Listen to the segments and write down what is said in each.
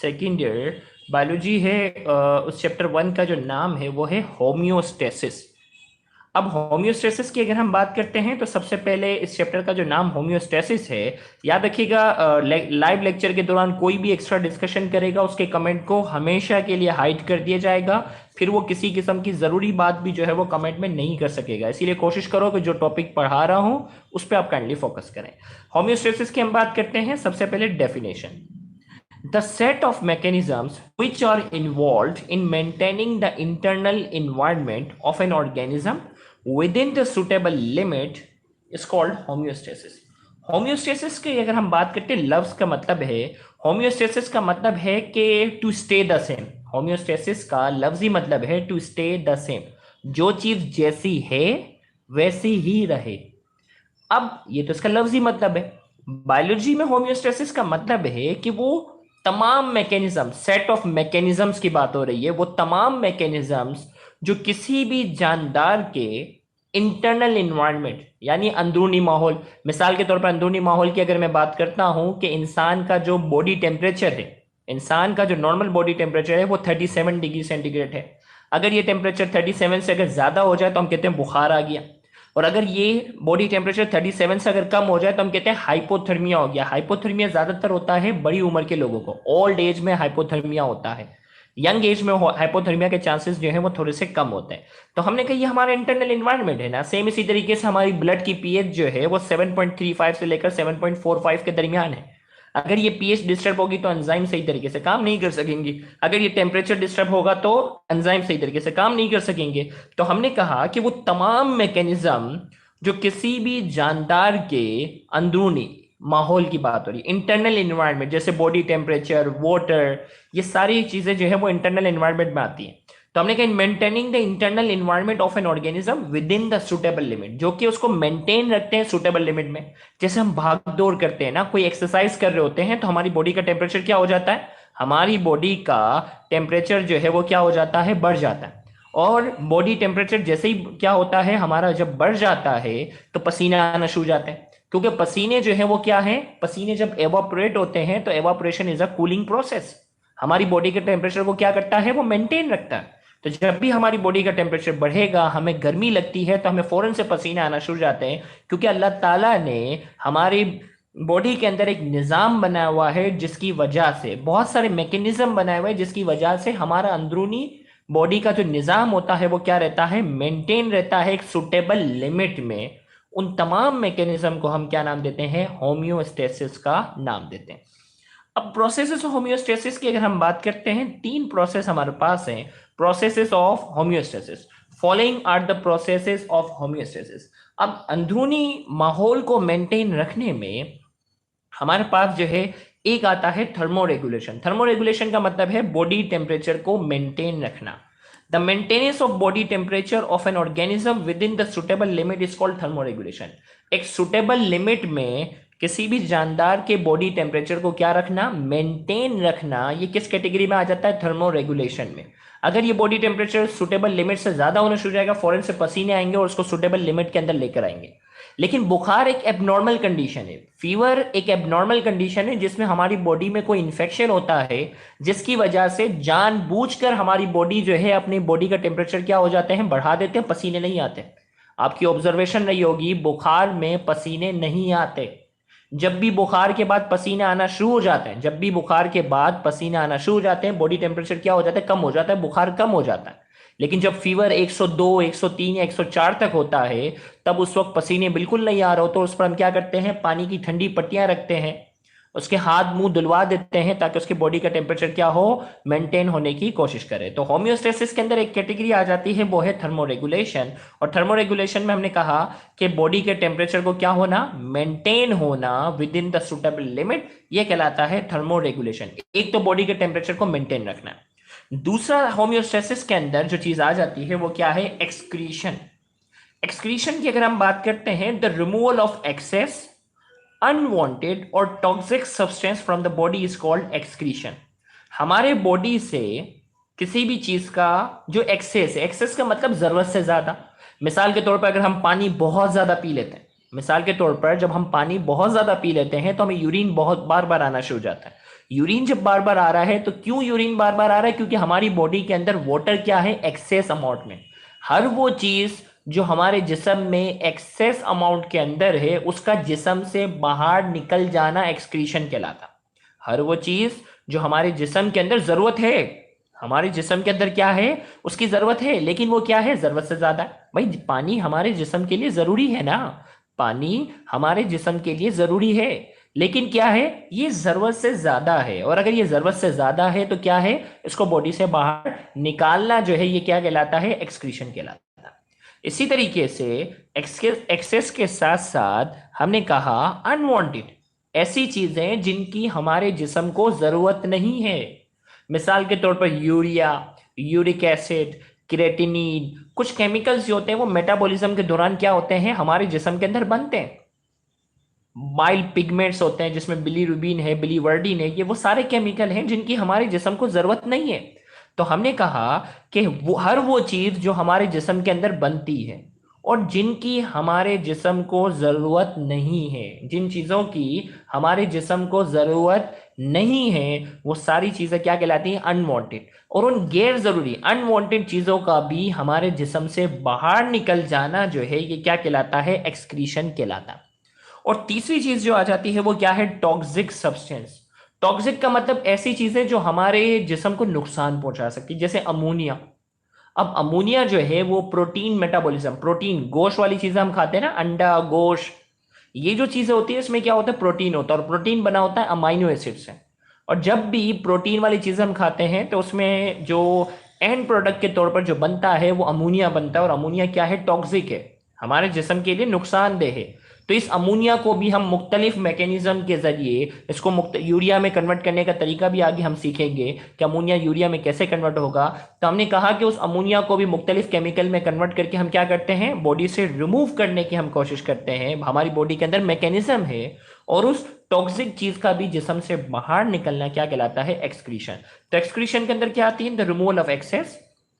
Second year biology है। उस chapter 1 का जो नाम है वो है होम्योस्टेसिस। अब होम्योस्टेसिस की अगर हम बात करते हैं तो सबसे पहले इस चैप्टर का जो नाम होम्योस्टेसिस है, याद रखिएगा, लाइव लेक्चर के दौरान कोई भी एक्स्ट्रा डिस्कशन करेगा उसके कमेंट को हमेशा के लिए हाइड कर दिया जाएगा। फिर वो किसी किस्म की जरूरी बात भी जो है वो कमेंट में नहीं कर सकेगा। इसीलिए कोशिश करो कि जो टॉपिक पढ़ा रहा हूं उस पर आप काइंडली फोकस करें। होम्योस्टेसिस की हम बात करते हैं। सबसे पहले definition: the set of mechanisms which are involved in maintaining the internal environment of an organism within the suitable limit is called homeostasis। Homeostasis की अगर हम बात करते हैं, लफ्ज का मतलब है, होम्योस्टेसिस का मतलब है कि to stay the same. Homeostasis का लफ्जी मतलब है टू स्टे द सेम, जो चीज जैसी है वैसी ही रहे। अब ये तो इसका लफ्जी मतलब है। बायोलॉजी में होम्योस्टेसिस का मतलब है कि वो तमाम मैकेनिज्म, सेट ऑफ मैकेनिज्म्स की बात हो रही है, वो तमाम मैकेनिज्म्स जो किसी भी जानदार के इंटरनल इन्वायरमेंट यानी अंदरूनी माहौल, मिसाल के तौर पर अंदरूनी माहौल की अगर मैं बात करता हूं कि इंसान का जो बॉडी टेम्परेचर है, इंसान का जो नॉर्मल बॉडी टेम्परेचर है वो 37 डिग्री सेंटीग्रेड है। अगर ये टेम्परेचर 37 से अगर ज्यादा हो जाए तो हम कहते हैं बुखार आ गया। और अगर ये बॉडी टेम्परेचर 37 से अगर कम हो जाए तो हम कहते हैं हाइपोथर्मिया हो गया। हाइपोथर्मिया ज्यादातर होता है बड़ी उम्र के लोगों को, ओल्ड एज में हाइपोथर्मिया होता है। यंग एज में हाइपोथर्मिया के चांसेस जो है वो थोड़े से कम होते हैं। तो हमने कहा ये हमारा इंटरनल इन्वायरमेंट है ना। सेम इसी तरीके से हमारी ब्लड की पीएच जो है वो 7.35 से लेकर 7.45 के दरमियान है। अगर ये पीएच डिस्टर्ब होगी तो एंजाइम सही तरीके से काम नहीं कर सकेंगी। अगर ये टेम्परेचर डिस्टर्ब होगा तो एंजाइम सही तरीके से काम नहीं कर सकेंगे। तो हमने कहा कि वो तमाम मैकेनिज्म जो किसी भी जानदार के अंदरूनी माहौल की बात हो रही, इंटरनल इन्वायरमेंट, जैसे बॉडी टेम्परेचर, वाटर, ये सारी चीजें जो है वो इंटरनल इन्वायरमेंट में आती हैं। तो हमने कहा maintaining the internal environment of an organism with in the suitable limit, जो कि उसको मेंटेन रखते हैं सुटेबल लिमिट में। जैसे हम भाग दौड़ करते हैं ना, कोई एक्सरसाइज कर रहे होते हैं तो हमारी बॉडी का टेम्परेचर क्या हो जाता है, हमारी बॉडी का टेम्परेचर जो है वो क्या हो जाता है, बढ़ जाता है। और बॉडी टेम्परेचर जैसे ही क्या होता है हमारा, जब बढ़ जाता है तो पसीना आना शुरू हो जाता है। क्योंकि पसीने जो है वो क्या है, पसीने जब एवापोरेट होते हैं तो evaporation is a cooling process. हमारी बॉडी के टेम्परेचर को क्या करता है, वो मेंटेन रखता है। तो जब भी हमारी बॉडी का टेम्परेचर बढ़ेगा, हमें गर्मी लगती है तो हमें फौरन से पसीने आना शुरू जाते हैं। क्योंकि अल्लाह ताला ने हमारी बॉडी के अंदर एक निज़ाम बनाया हुआ है जिसकी वजह से, बहुत सारे मैकेनिज्म बनाए हुए हैं जिसकी वजह से हमारा अंदरूनी बॉडी का जो निज़ाम होता है वो क्या रहता है, मेंटेन रहता है एक सुटेबल लिमिट में। उन तमाम मैकेनिज्म को हम क्या नाम देते हैं, होम्योस्टेसिस का नाम देते हैं। अब प्रोसेसेस ऑफ होम्योस्टेसिस की अगर हम बात करते हैं, तीन प्रोसेस हमारे पास हैं, processes of homeostasis. Following are the processes of homeostasis. अब अंदरूनी माहौल को मेंटेन रखने में हमारे पास जो है एक आता है थर्मोरेगुलेशन। थर्मोरेगुलेशन का मतलब है बॉडी टेम्परेचर को मेंटेन रखना। The maintenance of body temperature of an organism with in the suitable limit is called thermoregulation. एक सुटेबल लिमिट में किसी भी जानदार के बॉडी टेम्परेचर को क्या रखना, मेंटेन रखना, ये किस कैटेगरी में आ जाता है, थर्मोरेगुलेशन में। अगर ये बॉडी टेम्परेचर सुटेबल लिमिट से ज्यादा होना शुरू हो जाएगा, फौरन से पसीने आएंगे और उसको सुटेबल लिमिट के अंदर लेकर आएंगे। लेकिन बुखार एक एबनॉर्मल कंडीशन है, फीवर एक एबनॉर्मल कंडीशन है जिसमें हमारी बॉडी में कोई इंफेक्शन होता है जिसकी वजह से जानबूझकर हमारी बॉडी जो है अपनी बॉडी का टेम्परेचर क्या हो जाते हैं, बढ़ा देते हैं, पसीने नहीं आते। आपकी ऑब्जर्वेशन रही होगी, बुखार में पसीने नहीं आते। जब भी बुखार के बाद पसीने आना शुरू हो जाते हैं, जब भी बुखार के बाद पसीने आना शुरू हो जाते हैं, बॉडी टेम्परेचर क्या हो जाता है, कम हो जाता है, बुखार कम हो जाता है। लेकिन जब फीवर 102, 103 या 104 तक होता है, तब उस वक्त पसीने बिल्कुल नहीं आ रहे हो तो उस पर हम क्या करते हैं, पानी की ठंडी पट्टियां रखते हैं, उसके हाथ मुंह धुलवा देते हैं ताकि उसके बॉडी का टेम्परेचर क्या हो, मेंटेन होने की कोशिश करे। तो होम्योस्टेसिस के अंदर एक कैटेगरी आ जाती है, वो है थर्मोरेगुलेशन। और थर्मोरेगुलेशन में हमने कहा कि बॉडी के टेम्परेचर को क्या होना, मेंटेन होना with in the suitable limit, ये कहलाता है थर्मोरेगुलेशन। एक तो बॉडी के टेम्परेचर को मेंटेन रखना। दूसरा होम्योस्टेसिस के अंदर जो चीज आ जाती है वो क्या है, एक्सक्रीशन। एक्सक्रीशन की अगर हम बात करते हैं, the removal of excess, unwanted और toxic substance from the body is called excretion. हमारे बॉडी से किसी भी चीज का जो एक्सेस है, एक्सेस का मतलब जरूरत से ज्यादा। मिसाल के तौर पर अगर हम पानी बहुत ज्यादा पी लेते हैं, मिसाल के तौर पर जब हम पानी बहुत ज्यादा पी लेते हैं तो हमें यूरिन बहुत बार बार आना शुरू हो जाता है। यूरिन जब बार बार आ रहा है तो क्यों यूरिन बार बार आ रहा है? क्योंकि हमारी बॉडी के अंदर वाटर क्या है, एक्सेस अमाउंट में। हर वो चीज जो हमारे जिस्म में एक्सेस अमाउंट के अंदर है उसका जिस्म से बाहर निकल जाना एक्सक्रीशन कहलाता। हर वो चीज जो हमारे जिस्म के अंदर जरूरत है, हमारे जिस्म के अंदर क्या है, उसकी जरूरत है, लेकिन वो क्या है, जरूरत से ज्यादा है। भाई पानी हमारे जिस्म के लिए जरूरी है ना, पानी हमारे जिस्म के लिए जरूरी है, लेकिन क्या है, ये जरूरत से ज्यादा है। और अगर ये जरूरत से ज्यादा है तो क्या है, इसको बॉडी से बाहर निकालना जो है ये क्या कहलाता है, एक्सक्रीशन कहलाता है। इसी तरीके से एक्सेस के साथ साथ हमने कहा अनवांटेड, ऐसी चीजें जिनकी हमारे जिस्म को जरूरत नहीं है। मिसाल के तौर पर यूरिया, यूरिक एसिड, क्रेटिनिन, कुछ केमिकल्स जो होते हैं वो मेटाबॉलिज्म के दौरान क्या होते हैं, हमारे जिस्म के अंदर बनते हैं। बाइल पिगमेंट्स होते हैं जिसमें बिलीरुबिन है, बिलीवर्डिन है, ये वो सारे केमिकल हैं जिनकी हमारे जिस्म को जरूरत नहीं है। तो हमने कहा कि हर वो चीज जो हमारे जिस्म के अंदर बनती है और जिनकी हमारे जिस्म को जरूरत नहीं है, जिन चीजों की हमारे जिस्म को जरूरत नहीं है, वो सारी चीजें क्या कहलाती हैं, अनवांटेड। और उन गैर जरूरी अनवांटेड चीजों का भी हमारे जिस्म से बाहर निकल जाना जो है ये क्या कहलाता है, एक्सक्रीशन कहलाता। और तीसरी चीज जो आ जाती है वो क्या है, टॉक्सिक सब्सटेंस। टॉक्सिक का मतलब ऐसी चीजें जो हमारे जिस्म को नुकसान पहुंचा सकती, जैसे अमोनिया। अब अमोनिया जो है वो प्रोटीन मेटाबॉलिज्म, प्रोटीन गोश्त वाली चीजें हम खाते हैं ना, अंडा, गोश्त, ये जो चीजें होती है इसमें क्या होता है, प्रोटीन होता है, और प्रोटीन बना होता है अमाइनो एसिड से। और जब भी प्रोटीन वाली चीजें हम खाते हैं तो उसमें जो एंड प्रोडक्ट के तौर पर जो बनता है वो अमोनिया बनता है, और अमोनिया क्या है, टॉक्सिक है, हमारे जिस्म के लिए नुकसानदेह है। तो इस अमोनिया को भी हम मुख्तलिफ मैकेनिज्म के जरिए इसको यूरिया में कन्वर्ट करने का तरीका भी आगे हम सीखेंगे कि अमोनिया यूरिया में कैसे कन्वर्ट होगा। तो हमने कहा कि उस अमोनिया को भी मुख्तलिफ केमिकल में कन्वर्ट करके हम क्या करते हैं, बॉडी से रिमूव करने की हम कोशिश करते हैं। हमारी बॉडी के अंदर मैकेनिज्म है, और उस टॉक्सिक चीज का भी जिस्म से बाहर निकलना क्या कहलाता है, एक्सक्रीशन। तो एक्सक्रीशन के अंदर क्या आती है, द रिमूवल ऑफ एक्सेस,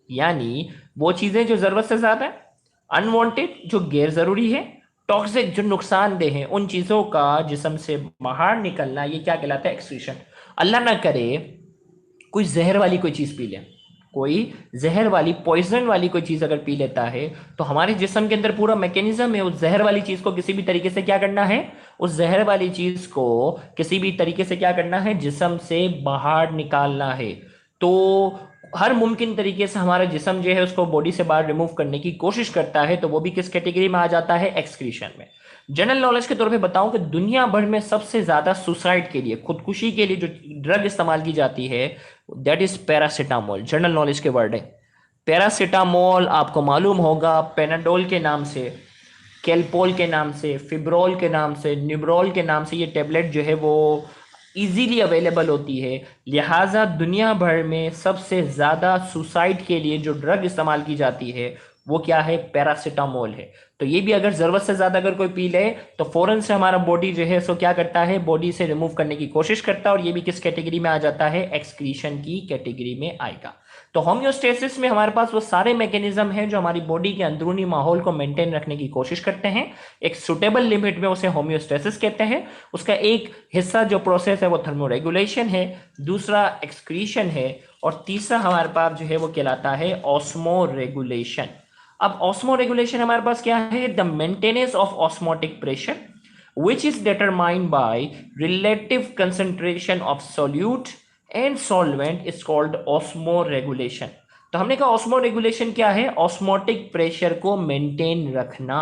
यानी वो चीजें जो जरूरत से ज्यादा है, अनवांटेड जो गैर जरूरी है, टॉक्सिक जो नुकसानदेह है, उन चीजों का जिस्म से बाहर निकलना, ये क्या कहलाता है, एक्सक्रीशन। अल्लाह ना करे कोई जहर वाली कोई चीज पी ले, कोई जहर वाली पॉइजन वाली कोई चीज अगर पी लेता है तो हमारे जिस्म के अंदर पूरा मैकेनिज्म है उस जहर वाली चीज को किसी भी तरीके से क्या करना है, उस जहर वाली चीज को किसी भी तरीके से क्या करना है, जिस्म से बाहर निकालना है। तो हर मुमकिन तरीके से हमारा जिस्म जो है उसको बॉडी से बाहर रिमूव करने की कोशिश करता है, तो वो भी किस कैटेगरी में आ जाता है, एक्सक्रीशन में। जनरल नॉलेज के तौर पे बताऊं कि दुनिया भर में सबसे ज्यादा सुसाइड के लिए, खुदकुशी के लिए जो ड्रग इस्तेमाल की जाती है that is paracetamol. General knowledge के वर्ड है पैरासिटामोल। आपको मालूम होगा पेनाडोल के नाम से, कैलपोल के नाम से, फिब्रोल के नाम से, न्यूब्रोल के नाम से ये टेबलेट जो है वो इजीली अवेलेबल होती है। लिहाजा दुनिया भर में सबसे ज़्यादा सुसाइड के लिए जो ड्रग इस्तेमाल की जाती है वो क्या है, पैरासिटामोल है। तो ये भी अगर ज़रूरत से ज़्यादा अगर कोई पी ले तो फ़ौरन से हमारा बॉडी जो है सो क्या करता है, बॉडी से रिमूव करने की कोशिश करता है, और ये भी किस कैटेगरी में आ जाता है, एक्सक्रीशन की कैटेगरी में आएगा। तो होम्योस्टेसिस में हमारे पास वो सारे मैकेनिज्म हैं जो हमारी बॉडी के अंदरूनी माहौल को मेंटेन रखने की कोशिश करते हैं। एक सुटेबल लिमिट में उसे होम्योस्टेसिस कहते हैं। उसका एक हिस्सा जो प्रोसेस है वो थर्मोरेगुलेशन है, दूसरा एक्सक्रीशन है, और तीसरा हमारे पास जो है वो कहलाता है ऑस्मोरेगुलेशन। अब ऑस्मोरेगुलेशन हमारे पास क्या है, the maintenance of osmotic pressure which is determined by relative concentration of solute and solvent is called osmoregulation। तो हमने कहा ऑस्मोरेगुलेशन क्या है, ऑस्मोटिक प्रेशर को मेंटेन रखना।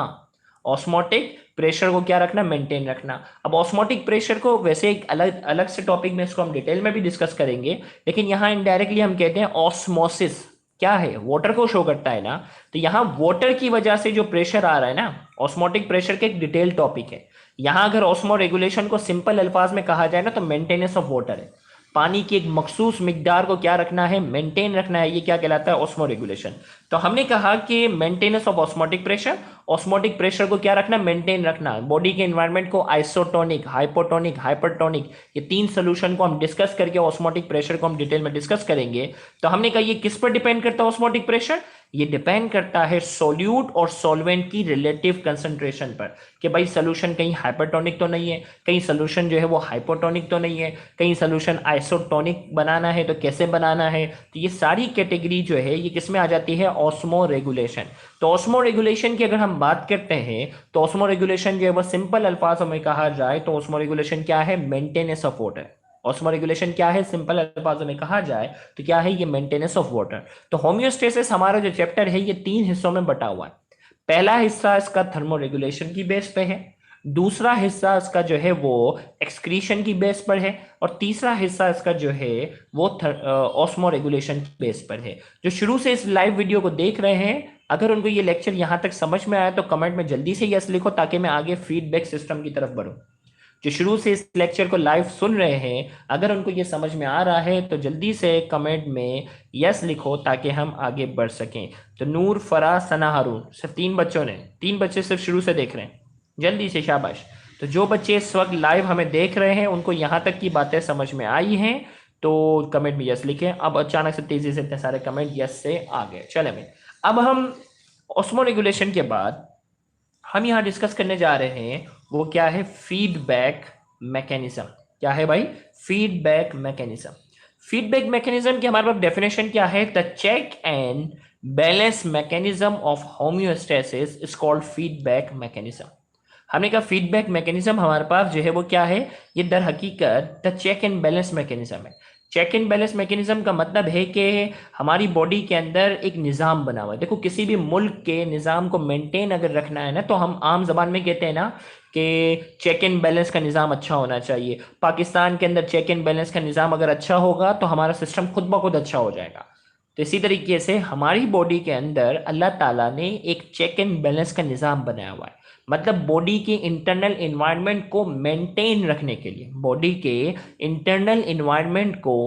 ऑस्मोटिक प्रेशर को क्या रखना, मेंटेन रखना। अब ऑस्मोटिक प्रेशर को वैसे एक अलग अलग से टॉपिक में इसको हम डिटेल में भी डिस्कस करेंगे, लेकिन यहां इनडायरेक्टली हम कहते हैं ऑस्मोसिस क्या है, वाटर को शो करता है ना। तो यहां वाटर की वजह से जो प्रेशर आ रहा है ना, ऑस्मोटिक प्रेशर के एक डिटेल टॉपिक है। यहां अगर ऑस्मो रेगुलेशन को सिंपल अल्फाज में कहा जाए ना तो मेंटेनेंस ऑफ वाटर है, पानी की एक मखसूस मिकदार को क्या रखना है, मेंटेन रखना है, ये क्या कहलाता है, ऑस्मो रेगुलेशन। तो हमने कहा कि maintenance of osmotic pressure, osmotic pressure को क्या रखना, मेंटेन रखना। बॉडी के एनवायरनमेंट को आइसोटोनिक, हाइपोटोनिक, हाइपरटोनिक, ये तीन सोल्यूशन को हम डिस्कस करके ऑस्मोटिक प्रेशर को हम डिटेल में डिस्कस करेंगे। तो हमने कहा ये किस पर डिपेंड करता है ऑस्मोटिक प्रेशर, ये डिपेंड करता है सोल्यूट और सॉल्वेंट की रिलेटिव कंसंट्रेशन पर, कि भाई सोल्यूशन कहीं हाइपरटोनिक तो नहीं है, कहीं सोल्यूशन जो है वो हाइपोटोनिक तो नहीं है, कहीं सोल्यूशन आइसोटोनिक बनाना है तो कैसे बनाना है। तो ये सारी कैटेगरी जो है ये किस में आ जाती है, ऑस्मो रेगुलेशन। तो ऑस्मो रेगुलेशन की अगर हम बात करते हैं तो ऑस्मो रेगुलेशन जो है वो सिंपल अल्फाजों में कहा जाए तो ऑस्मो रेगुलेशन क्या है, maintenance of water. Osmo regulation क्या है, सिंपल अल्फाजों में कहा जाए तो क्या है, ये मेंटेनेंस ऑफ वाटर। तो होम्योस्टेसिस हमारा जो चैप्टर है ये 3 हिस्सों में बटा हुआ है। पहला हिस्सा इसका थर्मो रेगुलेशन की बेस पे है, दूसरा हिस्सा इसका जो है वो एक्सक्रीशन की बेस पर है, और तीसरा हिस्सा इसका जो है वो ऑस्मो रेगुलेशन की बेस पर है। जो शुरू से इस लाइव वीडियो को देख रहे हैं, अगर उनको ये लेक्चर यहां तक समझ में आया तो कमेंट में जल्दी से यस लिखो, ताकि मैं आगे फीडबैक सिस्टम की तरफ बढ़ूं। जो शुरू से इस लेक्चर को लाइव सुन रहे हैं, अगर उनको ये समझ में आ रहा है तो जल्दी से कमेंट में यस लिखो ताकि हम आगे बढ़ सकें। तो नूर, फरा, सना, हारून, सिर्फ 3 बच्चों ने, 3 बच्चे सिर्फ शुरू से देख रहे हैं, जल्दी से शाबाश। तो जो बच्चे इस वक्त लाइव हमें देख रहे हैं उनको यहां तक की बातें समझ में आई हैं तो कमेंट में यस लिखें। अब अचानक से तेजी से इतने सारे कमेंट यस से आ गए। चले मैं, अब हम ऑस्मो रेगुलेशन के बाद हम यहां डिस्कस करने जा रहे हैं वो क्या है, फीडबैक मैकेनिज्म। क्या है भाई, फीडबैक मैकेनिज्म। फीडबैक मैकेनिज्म की हमारे पास डेफिनेशन क्या है, the check and balance mechanism of homeostasis is called feedback mechanism. हमने कहा फीडबैक मैकेनिज्म हमारे पास जो है वो क्या है, ये दर हकीकत the check and balance mechanism है। चेक एंड बैलेंस मैकेनिज्म का मतलब है कि हमारी बॉडी के अंदर एक निज़ाम बना हुआ है। देखो किसी भी मुल्क के निज़ाम को मेंटेन अगर रखना है ना, तो हम आम जबान में कहते हैं ना कि चेक एंड बैलेंस का निज़ाम अच्छा होना चाहिए। पाकिस्तान के अंदर चेक एंड बैलेंस का निज़ाम अगर अच्छा होगा तो हमारा सिस्टम खुद ब खुद अच्छा हो जाएगा। तो इसी तरीके से हमारी बॉडी के अंदर अल्लाह ताला ने एक चेक एंड बैलेंस का निज़ाम बनाया हुआ है। मतलब बॉडी के इंटरनल इन्वायरमेंट को मेंटेन रखने के लिए, बॉडी के इंटरनल इन्वायरमेंट को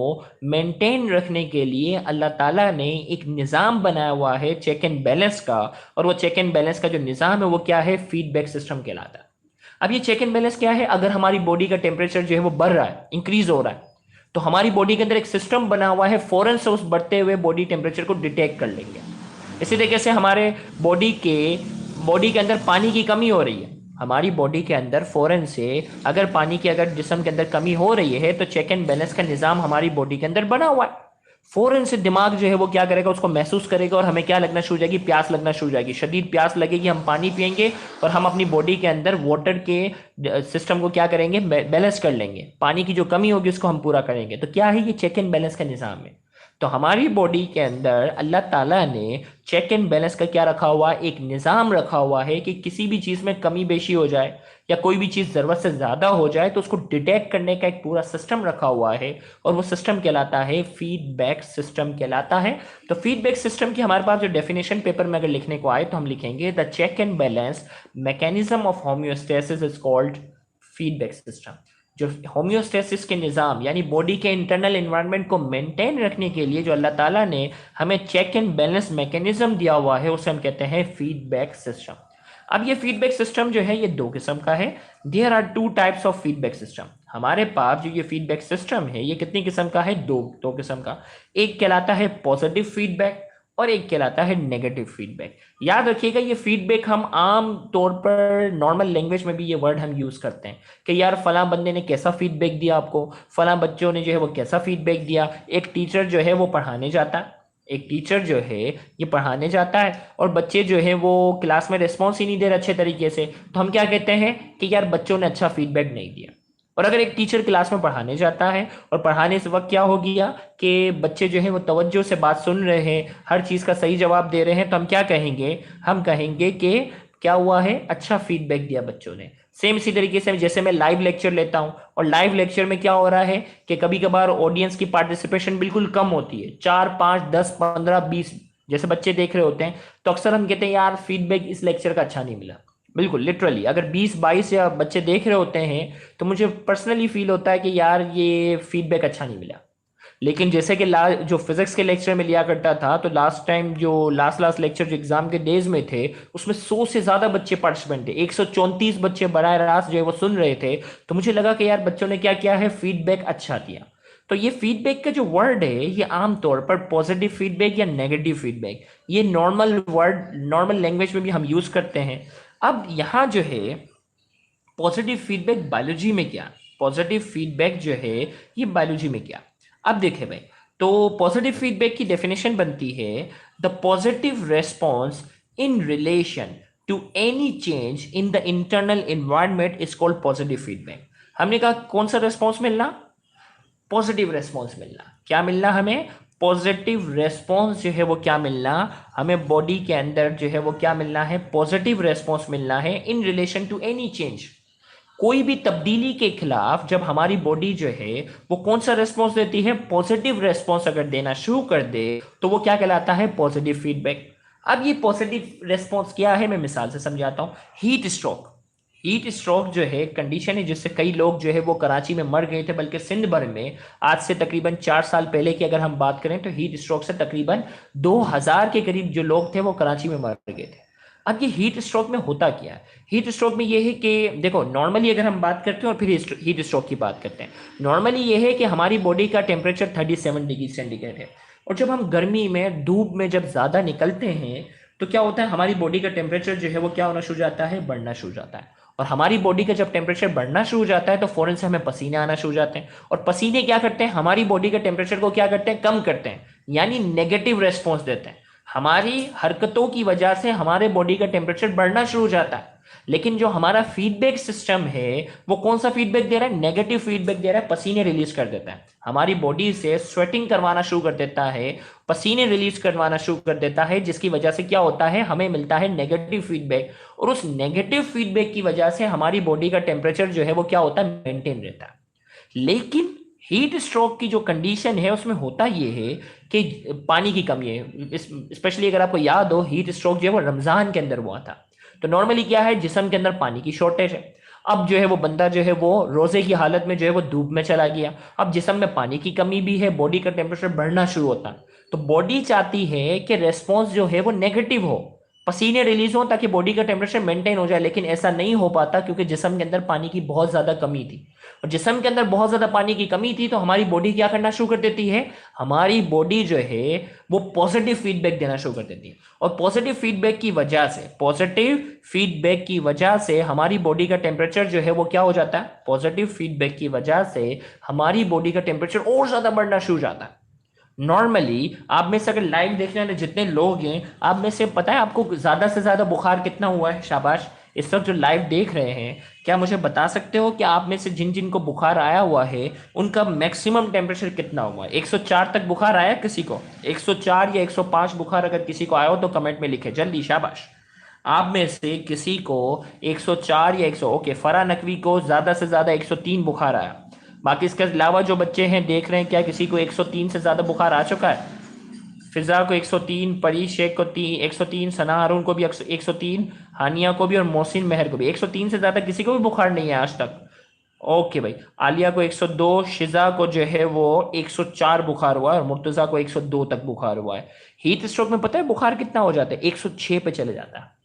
मेंटेन रखने के लिए अल्लाह ताला ने एक निज़ाम बनाया हुआ है चेक एंड बैलेंस का। और वो चेक एंड बैलेंस का जो निज़ाम है वो क्या है, फीडबैक सिस्टम कहलाता है। अब ये चेक एंड बैलेंस क्या है, अगर हमारी बॉडी का टेम्परेचर जो है वो बढ़ रहा है, इंक्रीज हो रहा है, तो हमारी बॉडी के अंदर एक सिस्टम बना हुआ है, फौरन से उस बढ़ते हुए बॉडी टेम्परेचर को डिटेक्ट कर लेंगे। इसी तरीके से हमारे बॉडी के अंदर पानी की कमी हो रही है, हमारी बॉडी के अंदर फौरन से अगर पानी की अगर जिस्म के अंदर कमी हो रही है तो चेक एंड बैलेंस का निज़ाम हमारी बॉडी के अंदर बना हुआ है। फौरन से दिमाग जो है वो क्या करेगा, उसको महसूस करेगा और हमें क्या लगना शुरू हो जाएगी, प्यास लगना शुरू हो जाएगी, शदीद प्यास लगेगी, हम पानी पियेंगे और हम अपनी बॉडी के अंदर वाटर के सिस्टम को क्या करेंगे, बैलेंस कर लेंगे, पानी की जो कमी होगी उसको हम पूरा करेंगे। तो क्या है, ये चेक एंड बैलेंस का निज़ाम है। तो हमारी बॉडी के अंदर अल्लाह ताला ने चेक एंड बैलेंस का क्या रखा हुआ, एक निज़ाम रखा हुआ है कि किसी भी चीज़ में कमी बेशी हो जाए या कोई भी चीज़ ज़रूरत से ज़्यादा हो जाए तो उसको डिटेक्ट करने का एक पूरा सिस्टम रखा हुआ है, और वो सिस्टम कहलाता है फीडबैक सिस्टम कहलाता है। तो फीडबैक सिस्टम की हमारे पास जो डेफिनेशन पेपर में अगर लिखने को आए तो हम लिखेंगे the check and balance mechanism of homeostasis is called feedback system. जो होम्योस्टेसिस के निज़ाम यानी बॉडी के इंटरनल इन्वायरमेंट को मेंटेन रखने के लिए जो अल्लाह ताला ने हमें चेक एंड बैलेंस मैकेनिज्म दिया हुआ है उसे हम कहते हैं फीडबैक सिस्टम। अब ये फीडबैक सिस्टम जो है ये 2 किस्म का है। There are 2 types of feedback system. हमारे पास जो ये फीडबैक सिस्टम है ये कितनी किस्म का है, दो किस्म का। एक कहलाता है पॉजिटिव फीडबैक और एक कहलाता है नेगेटिव फीडबैक। याद रखिएगा ये फीडबैक हम आम तौर पर नॉर्मल लैंग्वेज में भी ये वर्ड हम यूज करते हैं कि यार फलां बंदे ने कैसा फीडबैक दिया आपको, फलां बच्चों ने जो है वो कैसा फीडबैक दिया। एक टीचर जो है वो पढ़ाने जाता है, एक टीचर जो है ये पढ़ाने जाता है और बच्चे जो है वो क्लास में रिस्पॉन्स ही नहीं दे रहे अच्छे तरीके से, तो हम क्या कहते हैं कि यार बच्चों ने अच्छा फीडबैक नहीं दिया। और अगर एक टीचर क्लास में पढ़ाने जाता है और पढ़ाने से वक्त क्या हो गया कि बच्चे जो है वो तवज्जो से बात सुन रहे हैं, हर चीज़ का सही जवाब दे रहे हैं, तो हम क्या कहेंगे, हम कहेंगे कि क्या हुआ है, अच्छा फीडबैक दिया बच्चों ने। सेम इसी तरीके से जैसे मैं लाइव लेक्चर लेता हूं और लाइव लेक्चर में क्या हो रहा है कि कभी कभार ऑडियंस की पार्टिसिपेशन बिल्कुल कम होती है, 4, 5, 10, 15, 20 जैसे बच्चे देख रहे होते हैं, तो अक्सर हम कहते हैं यार फीडबैक इस लेक्चर का अच्छा नहीं मिला। बिल्कुल लिटरली अगर 20-22 या बच्चे देख रहे होते हैं तो मुझे पर्सनली फील होता है कि यार ये फीडबैक अच्छा नहीं मिला। लेकिन जैसे कि जो फिजिक्स के लेक्चर में लिया करता था, तो लास्ट टाइम जो लास्ट लेक्चर जो एग्जाम के डेज में थे उसमें 100 से ज्यादा बच्चे पार्टिसिपेंट थे, 134 बच्चे बराह रास्त जो है वो सुन रहे थे। तो मुझे लगा कि यार बच्चों ने क्या किया है, फीडबैक अच्छा दिया। तो ये फीडबैक का जो वर्ड है ये आमतौर पर पॉजिटिव फीडबैक या नेगेटिव फीडबैक, ये नॉर्मल वर्ड नॉर्मल लैंग्वेज में भी हम यूज करते हैं। अब यहाँ जो है पॉजिटिव फीडबैक बायोलॉजी में क्या, पॉजिटिव फीडबैक जो है ये बायोलॉजी में क्या। अब देखें भाई, तो पॉजिटिव फीडबैक की डेफिनेशन बनती है the positive response in relation to any change in the internal environment is called positive feedback. हमने कहा कौन सा रेस्पॉन्स मिलना, पॉजिटिव रेस्पॉन्स मिलना। क्या मिलना हमें, पॉजिटिव रेस्पॉन्स जो है वो क्या मिलना, हमें बॉडी के अंदर जो है वो क्या मिलना है, पॉजिटिव रेस्पॉन्स मिलना है in relation to any change. कोई भी तब्दीली के खिलाफ जब हमारी बॉडी जो है वो कौन सा रेस्पॉन्स देती है, पॉजिटिव रेस्पॉन्स अगर देना शुरू कर दे तो वो क्या कहलाता है, पॉजिटिव फीडबैक। अब ये पॉजिटिव रेस्पॉन्स क्या है, मैं मिसाल से समझाता हूं। हीट स्ट्रोक, हीट स्ट्रोक जो है कंडीशन है जिससे कई लोग जो है वो कराची में मर गए थे, बल्कि सिंध भर में आज से तकरीबन 4 साल पहले की अगर हम बात करें तो हीट स्ट्रोक से तकरीबन 2000 के करीब जो लोग थे वो कराची में मर गए थे। अब ये हीट स्ट्रोक में होता क्या है, हीट स्ट्रोक में ये है कि देखो नॉर्मली अगर हम बात करते हैं और फिर हीट स्ट्रोक की बात करते हैं, नॉर्मली ये है कि हमारी बॉडी का टेम्परेचर 37 डिग्री सेंटीग्रेड है, और जब हम गर्मी में धूप में जब ज़्यादा निकलते हैं तो क्या होता है, हमारी बॉडी का टेम्परेचर जो है वो क्या होना शुरू हो जाता है, बढ़ना शुरू हो जाता है। और हमारी बॉडी का जब टेम्परेचर बढ़ना शुरू हो जाता है तो फौरन से हमें पसीने आना शुरू हो जाते हैं, और पसीने क्या करते हैं, हमारी बॉडी के टेम्परेचर को क्या करते हैं, कम करते हैं, यानी नेगेटिव रेस्पॉन्स देते हैं। हमारी हरकतों की वजह से हमारे बॉडी का टेम्परेचर बढ़ना शुरू हो जाता है, लेकिन जो हमारा फीडबैक सिस्टम है वो कौन सा फीडबैक दे रहा है, नेगेटिव फीडबैक दे रहा है, पसीने रिलीज कर देता है, हमारी बॉडी से स्वेटिंग करवाना शुरू कर देता है, पसीने रिलीज करवाना शुरू कर देता है, जिसकी वजह से क्या होता है, हमें मिलता है नेगेटिव फीडबैक, और उस नेगेटिव फीडबैक की वजह से हमारी बॉडी का टेम्परेचर जो है वो क्या होता है, मेंटेन रहता है। लेकिन हीट स्ट्रोक की जो कंडीशन है उसमें होता ये है कि पानी की कमी है, स्पेशली अगर आपको याद हो हीट स्ट्रोक जो है वो रमजान के अंदर हुआ था। तो नॉर्मली क्या है, जिस्म के अंदर पानी की शॉर्टेज है। अब जो है वो बंदा जो है वो रोजे की हालत में जो है वो धूप में चला गया, अब जिस्म में पानी की कमी भी है, बॉडी का टेम्परेचर बढ़ना शुरू होता है, तो बॉडी चाहती है कि रेस्पॉन्स जो है वो नेगेटिव हो, पसीने रिलीज हो ताकि बॉडी का टेम्परेचर मेंटेन हो जाए, लेकिन ऐसा नहीं हो पाता क्योंकि जिस्म के अंदर पानी की बहुत ज्यादा कमी थी, और जिस्म के अंदर बहुत ज्यादा पानी की कमी थी तो हमारी बॉडी क्या करना शुरू कर देती है, हमारी बॉडी जो है वो पॉजिटिव फीडबैक देना शुरू कर देती है, और पॉजिटिव फीडबैक की वजह से, पॉजिटिव फीडबैक की वजह से हमारी बॉडी का टेम्परेचर जो है वो क्या हो जाता है, पॉजिटिव फीडबैक की वजह से हमारी बॉडी का टेम्परेचर और ज्यादा बढ़ना शुरू हो जाता है। नॉर्मली आप में से अगर लाइव देखने वाले जितने लोग हैं, आप में से पता है आपको ज्यादा से ज्यादा बुखार कितना हुआ है, शाबाश, इस वक्त जो लाइव देख रहे हैं, क्या मुझे बता सकते हो कि आप में से जिन जिन को बुखार आया हुआ है उनका मैक्सिमम टेम्परेचर कितना हुआ है, 104 तक बुखार आया किसी को, 104 या 105 बुखार अगर किसी को आया हो तो कमेंट में लिखे जल्दी, शाबाश। आप में से किसी को 104 या 100, ओके, फरा नकवी को ज्यादा से ज्यादा 103 बुखार आया। बाकी इसके अलावा जो बच्चे हैं देख रहे हैं, क्या किसी को 103 से ज्यादा बुखार आ चुका है, फिजा को 103, परी शेख को 103, सना अरुण को भी 103, हानिया को भी और मोहसिन मेहर को भी 103 से ज्यादा किसी को भी बुखार नहीं है आज तक। ओके भाई, आलिया को 102, शिजा को जो है वो 104 बुखार हुआ है और मुर्तजा को 102 तक बुखार हुआ है। हीट स्ट्रोक में पता है बुखार कितना हो जाता है, 106 पे चले जाता है।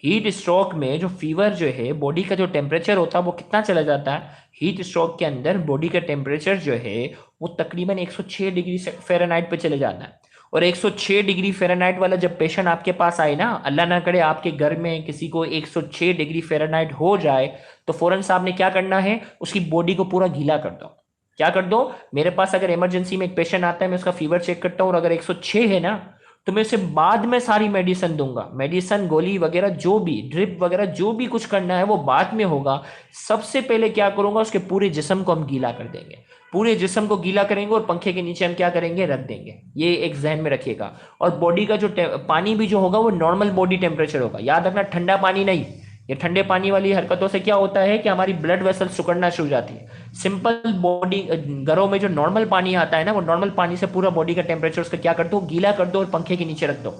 हीट स्ट्रोक में जो फीवर जो है, बॉडी का जो टेम्परेचर होता है वो कितना चला जाता है, हीट स्ट्रोक के अंदर बॉडी का टेम्परेचर जो है वो तकरीबन 106 डिग्री फ़ारेनहाइट पे चले जाता है। और 106 डिग्री फ़ारेनहाइट वाला जब पेशेंट आपके पास आए ना, अल्लाह ना करे आपके घर में किसी को 106 डिग्री फ़ारेनहाइट हो जाए, तो फौरन साहब ने क्या करना है, उसकी बॉडी को पूरा गीला कर दो। क्या कर दो, मेरे पास अगर इमरजेंसी में एक पेशेंट आता है, मैं उसका फीवर चेक करता हूँ और अगर 106 है ना, तो मैं उसे बाद में सारी मेडिसिन दूंगा, मेडिसिन गोली वगैरह जो भी ड्रिप वगैरह जो भी कुछ करना है वो बाद में होगा। सबसे पहले क्या करूंगा, उसके पूरे जिस्म को हम गीला कर देंगे, पूरे जिस्म को गीला करेंगे और पंखे के नीचे हम क्या करेंगे, रख देंगे। ये एक जहन में रखिएगा। और बॉडी का जो पानी भी जो होगा वो नॉर्मल बॉडी टेम्परेचर होगा, याद रखना, ठंडा पानी नहीं। ये ठंडे पानी वाली हरकतों से क्या होता है कि हमारी ब्लड वेसल सिकुड़ना शुरू हो जाती है। सिंपल बॉडी घरों में जो नॉर्मल पानी आता है ना, वो नॉर्मल पानी से पूरा बॉडी का टेम्परेचर उसका क्या कर दो, गीला कर दो और पंखे के नीचे रख दो,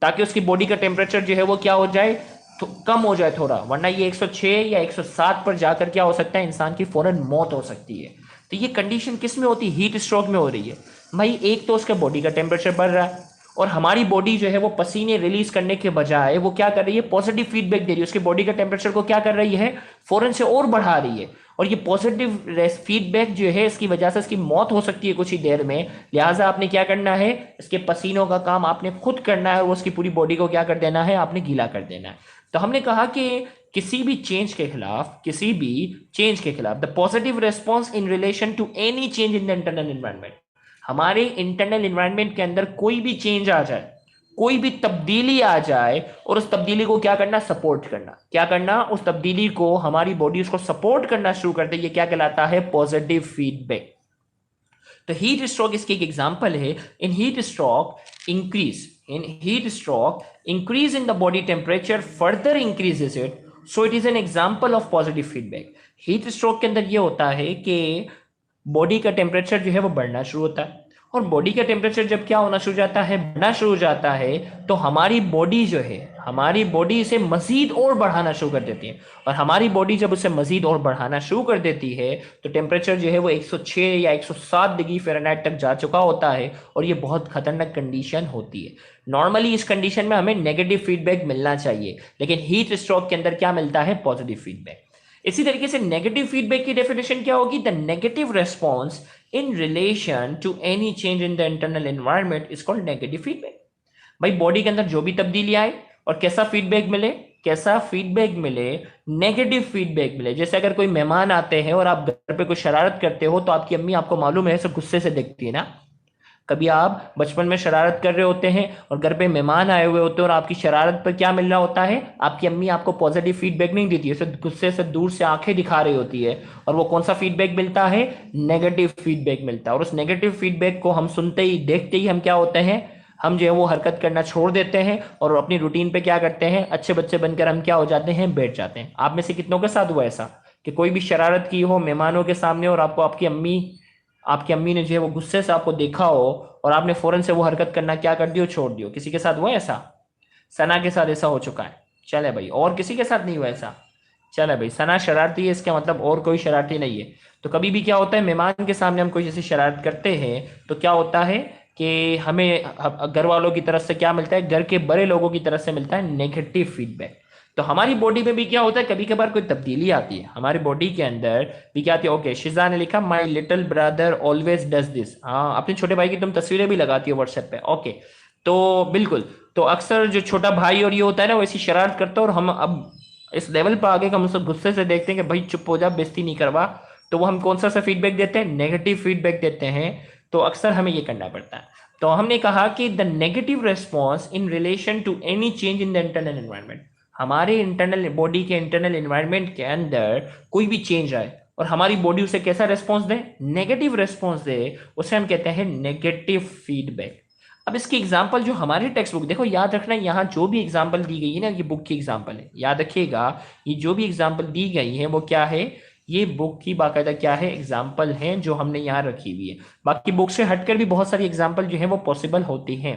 ताकि उसकी बॉडी का टेम्परेचर जो है वो क्या हो जाए, तो कम हो जाए थोड़ा, वरना ये 106 या 107 पर जाकर क्या हो सकता है, इंसान की फौरन मौत हो सकती है। तो ये कंडीशन किस में होती है, हीट स्ट्रोक में हो रही है भाई। एक तो उसका बॉडी का टेम्परेचर बढ़ रहा है और हमारी बॉडी जो है वो पसीने रिलीज करने के बजाय वो क्या कर रही है, पॉजिटिव फीडबैक दे रही है, उसकी बॉडी का टेम्परेचर को क्या कर रही है, फौरन से और बढ़ा रही है। और ये पॉजिटिव फीडबैक जो है इसकी वजह से इसकी मौत हो सकती है कुछ ही देर में। लिहाजा आपने क्या करना है, इसके पसीनों का काम आपने खुद करना है, और उसकी पूरी बॉडी को क्या कर देना है, आपने गीला कर देना है। तो हमने कहा कि किसी भी चेंज के खिलाफ, किसी भी चेंज के खिलाफ the positive response in relation to any change in the internal environment, हमारे इंटरनल एनवायरनमेंट के अंदर कोई भी चेंज आ जाए, कोई भी तब्दीली आ जाए, और उस तब्दीली को क्या करना, सपोर्ट करना। क्या करना, उस तब्दीली को हमारी बॉडी उसको सपोर्ट करना शुरू कर दे, ये क्या कहलाता है, पॉजिटिव फीडबैक। तो हीट स्ट्रोक इसकी एक एग्जांपल है। इन heat stroke increase in the body temperature further increases it, so it is an example of positive feedback। Heat stroke के अंदर ये होता है कि बॉडी का टेम्परेचर जो है वो बढ़ना शुरू होता है, और बॉडी का टेम्परेचर जब क्या होना शुरू जाता है, बढ़ना शुरू हो जाता है, तो हमारी बॉडी जो है, हमारी बॉडी इसे मजीद और बढ़ाना शुरू कर देती है। और हमारी बॉडी जब उसे मजीद और बढ़ाना शुरू कर देती है तो टेम्परेचर जो है वो 106 या 107 डिग्री फ़ारेनहाइट तक जा चुका होता है, और ये बहुत खतरनाक कंडीशन होती है। नॉर्मली इस कंडीशन में हमें नेगेटिव फीडबैक मिलना चाहिए, लेकिन हीट स्ट्रोक के अंदर क्या मिलता है, पॉजिटिव फीडबैक। इसी तरीके से नेगेटिव फीडबैक की डेफिनेशन क्या होगी, the negative response in relation to any change in the internal environment is called negative feedback। भाई बॉडी के अंदर जो भी तब्दीली आए और कैसा फीडबैक मिले, कैसा फीडबैक मिले, नेगेटिव फीडबैक मिले। जैसे अगर कोई मेहमान आते हैं और आप घर पे कोई शरारत करते हो तो आपकी अम्मी, आपको मालूम है, सब गुस्से से देखती है ना। कभी आप बचपन में शरारत कर रहे होते हैं और घर पे मेहमान आए हुए होते हैं और आपकी शरारत पर क्या मिल रहा होता है, आपकी अम्मी आपको पॉजिटिव फीडबैक नहीं देती है, उसे गुस्से से दूर से आंखें दिखा रही होती है, और वो कौन सा फीडबैक मिलता है, नेगेटिव फीडबैक मिलता है। और उस नेगेटिव फीडबैक को हम सुनते ही, देखते ही हम क्या होते हैं, हम जो है वो हरकत करना छोड़ देते हैं और अपनी रूटीन पे क्या करते हैं, अच्छे बच्चे बनकर हम क्या हो जाते हैं, बैठ जाते हैं। आप में से कितनों के साथ हुआ ऐसा कि कोई भी शरारत की हो मेहमानों के सामने और आपको आपकी अम्मी ने जो है वो गुस्से से आपको देखा हो और आपने फौरन से वो हरकत करना क्या कर दियो, छोड़ दियो? किसी के साथ हुआ ऐसा? सना के साथ ऐसा हो चुका है। चले भाई, और किसी के साथ नहीं हुआ ऐसा? चले भाई, सना शरारती है, इसका मतलब और कोई शरारती नहीं है। तो कभी भी क्या होता है, मेहमान के सामने हम कोई जैसी शरारत करते हैं तो क्या होता है कि हमें घर वालों की तरफ से क्या मिलता है, घर के बड़े लोगों की तरफ से मिलता है नेगेटिव फीडबैक। तो हमारी बॉडी में भी क्या होता है, कभी कभार कोई तब्दीली आती है हमारी बॉडी के अंदर भी, क्या आती है। ओके, शिजा ने लिखा my little brother always does this. हाँ, अपने छोटे भाई की तुम तस्वीरें भी लगाती हो व्हाट्सएप पे। ओके, तो बिल्कुल, तो अक्सर जो छोटा भाई और ये होता है ना, वैसी शरारत करता है, और हम अब इस लेवल पर आगे हम उसे गुस्से से देखते हैं कि भाई चुप हो जा, बेइज्जती नहीं करवा, तो वो हम कौन सा फीडबैक देते हैं, नेगेटिव फीडबैक देते हैं। तो अक्सर हमें ये करना पड़ता है। तो हमने कहा कि the negative response in relation to any change in the internal environment, हमारे इंटरनल बॉडी के इंटरनल एनवायरनमेंट के अंदर कोई भी चेंज आए और हमारी बॉडी उसे कैसा रेस्पॉन्स दे, नेगेटिव रेस्पॉन्स दे, उसे हम कहते हैं नेगेटिव फीडबैक। अब इसकी एग्जांपल जो हमारी टेक्स्ट बुक, देखो याद रखना, यहाँ जो भी एग्जांपल दी गई है ना, ये बुक की एग्जांपल है, याद रखिएगा, ये जो भी एग्जांपल दी गई है वो क्या है, ये बुक की बाकायदा क्या है, एग्जाम्पल है जो हमने यहाँ रखी हुई है। बाकी बुक से हटकर भी बहुत सारी एग्जाम्पल जो है वो पॉसिबल होती हैं,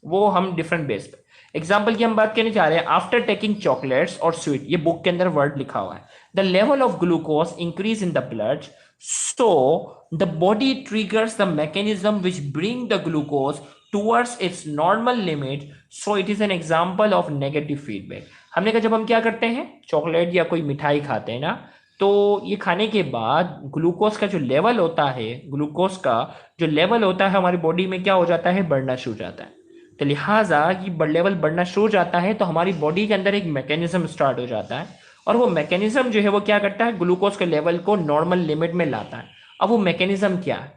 वो हम डिफरेंट बेस पे एग्जाम्पल की हम बात करने जा रहे हैं। आफ्टर टेकिंग चॉकलेट्स और स्वीट, ये बुक के अंदर वर्ड लिखा हुआ है, the level of glucose increase in the blood, so the body triggers the mechanism which bring the glucose towards its normal limit, so it is an example of negative feedback. हमने कहा जब हम क्या करते हैं, चॉकलेट या कोई मिठाई खाते हैं ना, तो ये खाने के बाद ग्लूकोज का जो लेवल होता है, ग्लूकोज का जो लेवल होता है हमारी बॉडी में क्या हो जाता है, बढ़ना शुरू हो जाता है। तो लिहाजा ये लेवल बढ़ना शुरू हो जाता है तो हमारी बॉडी के अंदर एक मैकेनिज्म स्टार्ट हो जाता है, और वो मैकेनिज्म जो है वो क्या करता है, ग्लूकोज के लेवल को नॉर्मल लिमिट में लाता है। अब वो मैकेनिज्म क्या है,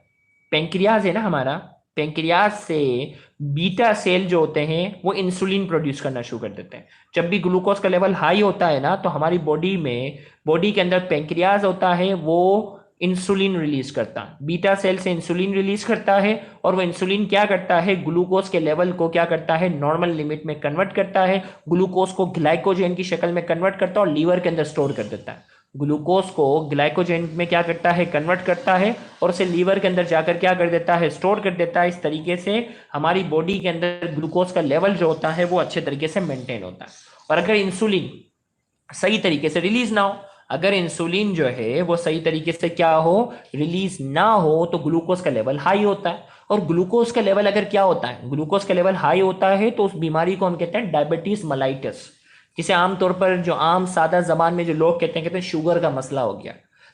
पेंक्रियाज है ना हमारा, पेंक्रियाज से बीटा सेल जो होते हैं वो इंसुलिन प्रोड्यूस करना शुरू कर देते हैं। जब भी ग्लूकोज का लेवल हाई होता है ना, तो हमारी बॉडी के अंदर पेंक्रियाज होता है, वो इंसुलिन रिलीज करता है, बीटा सेल से इंसुलिन रिलीज करता है, और वो इंसुलिन क्या करता है, ग्लूकोज के लेवल को क्या करता है, नॉर्मल लिमिट में कन्वर्ट करता है, ग्लूकोज को ग्लाइकोजन की शक्ल में कन्वर्ट करता है और लीवर के अंदर स्टोर कर देता है। ग्लूकोज को ग्लाइकोजन में क्या करता है, कन्वर्ट करता है, और उसे लीवर के अंदर जाकर क्या कर देता है, स्टोर कर देता है। इस तरीके से हमारी बॉडी के अंदर ग्लूकोज का लेवल जो होता है वो अच्छे तरीके से मेंटेन होता है। और अगर इंसुलिन सही तरीके से रिलीज ना हो, अगर इंसुलिन जो है वो सही तरीके से क्या हो, रिलीज ना हो, तो ग्लूकोज का लेवल हाई होता है, और ग्लूकोज का लेवल अगर क्या होता है, ग्लूकोज का लेवल हाई होता है तो उस बीमारी को हम कहते हैं डायबिटीज मलाइटिस, जिसे आमतौर पर जो आम सादा जबान में जो लोग कहते हैं शुगर का मसला हो गया।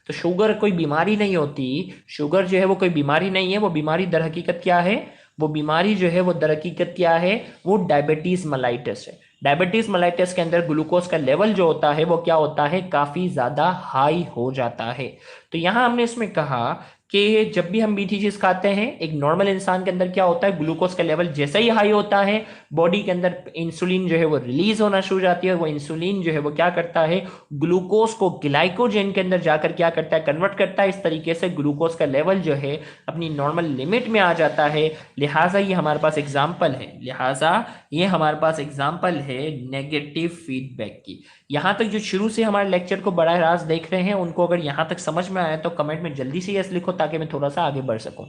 तो शुगर कोई बीमारी नहीं होती, शुगर जो है वो कोई बीमारी नहीं है, वो बीमारी दर हकीकत क्या है, वो बीमारी जो है वो दर हकीकत क्या है, वो डायबिटीज मलाइटिस है। डायबिटीज मलाइटिस के अंदर ग्लूकोज का लेवल जो होता है वो क्या होता है, काफी ज्यादा हाई हो जाता है। तो यहां हमने इसमें कहा कि जब भी हम मीठी चीज खाते हैं, एक नॉर्मल इंसान के अंदर क्या होता है, ग्लूकोज का लेवल जैसे ही हाई होता है बॉडी के अंदर इंसुलिन जो है वो रिलीज होना शुरू हो जाती है, और वो इंसुलिन जो है वो क्या करता है, ग्लूकोज को ग्लाइकोजन के अंदर जाकर क्या करता है, कन्वर्ट करता है। इस तरीके से ग्लूकोज का लेवल जो है अपनी नॉर्मल लिमिट में आ जाता है। लिहाजा ये हमारे पास एग्जाम्पल है, लिहाजा ये हमारे पास एग्जाम्पल है नेगेटिव फीडबैक की। यहां तक जो शुरू से हमारे लेक्चर को बड़ा राज देख रहे हैं, उनको अगर यहां तक समझ में आया तो कमेंट में जल्दी से यस लिखो ताकि मैं थोड़ा सा आगे बढ़ सकूं।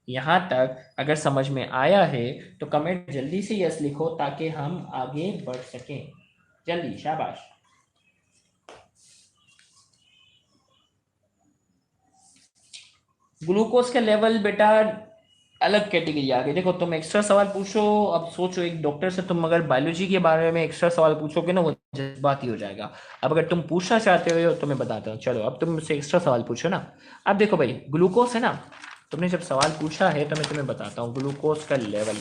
यहां तक अगर समझ में आया है तो कमेंट जल्दी से यस लिखो ताकि हम आगे बढ़ सकें। जल्दी, शाबाश। ग्लूकोज का लेवल बेटा अलग कैटेगरी आ गई। देखो तुम एक्स्ट्रा सवाल पूछो, अब सोचो एक डॉक्टर से तुम अगर बायोलॉजी के बारे में एक्स्ट्रा सवाल पूछोगे ना, वो जज्बाती हो जाएगा। अब अगर तुम पूछना चाहते हो तो मैं बताता हूँ, चलो अब तुम मुझसे एक्स्ट्रा सवाल पूछो ना। अब देखो भाई, ग्लूकोज है ना, तुमने जब सवाल पूछा है तो मैं तुम्हें बताता हूँ ग्लूकोज का लेवल,